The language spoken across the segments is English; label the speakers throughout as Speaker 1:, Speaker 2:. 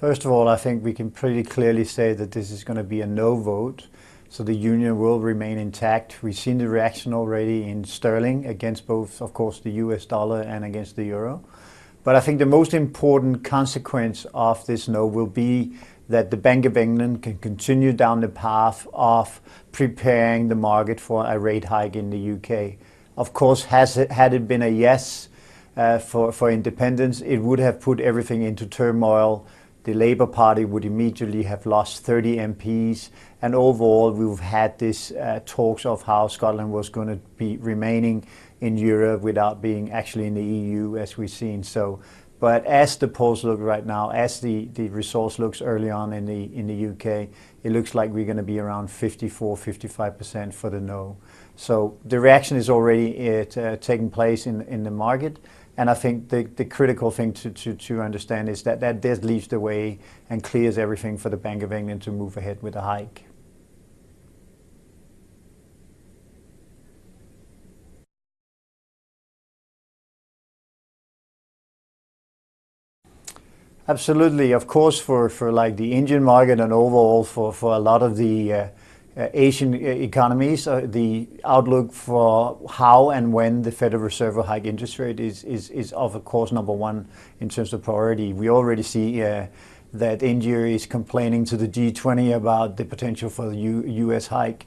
Speaker 1: First of all, I think we can pretty clearly say that this is going to be a no vote. So the union will remain intact. We've seen the reaction already in sterling against both, of course, the US dollar and against the euro. But I think the most important consequence of this no will be that the Bank of England can continue down the path of preparing the market for a rate hike in the UK. Of course, had it been a yes for independence, it would have put everything into turmoil. The Labour Party would immediately have lost 30 MPs, and overall we've had this talks of how Scotland was going to be remaining in Europe without being actually in the EU, as we've seen. So, but as the polls look right now, as the results looks early on in the UK, it looks like we're going to be around 54–55% for the no. So the reaction is already taking place in the market. And I think the critical thing to understand is that this leaves the way and clears everything for the Bank of England to move ahead with a hike. Absolutely. Of course, for like the Indian market and overall for a lot of the Asian economies, the outlook for how and when the Federal Reserve will hike interest rate is of course number one in terms of priority. We already see that India is complaining to the G20 about the potential for the US hike.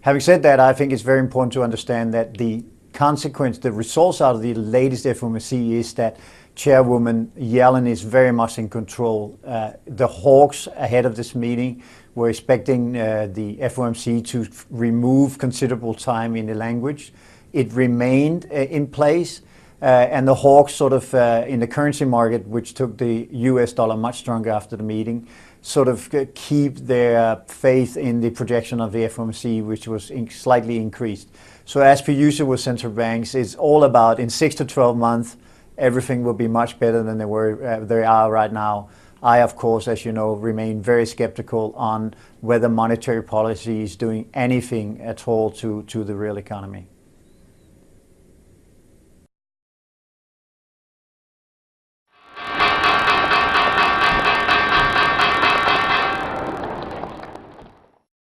Speaker 1: Having said that, I think it's very important to understand that the consequence, the results out of the latest FOMC is that Chairwoman Yellen is very much in control. The hawks ahead of this meeting were expecting the FOMC to remove considerable time in the language. It remained in place, and the hawks sort of in the currency market, which took the US dollar much stronger after the meeting, sort of keep their faith in the projection of the FOMC, which was slightly increased. So as per usual with central banks, it's all about in 6 to 12 months, everything will be much better than they are right now. I, of course, as you know, remain very skeptical on whether monetary policy is doing anything at all to the real economy.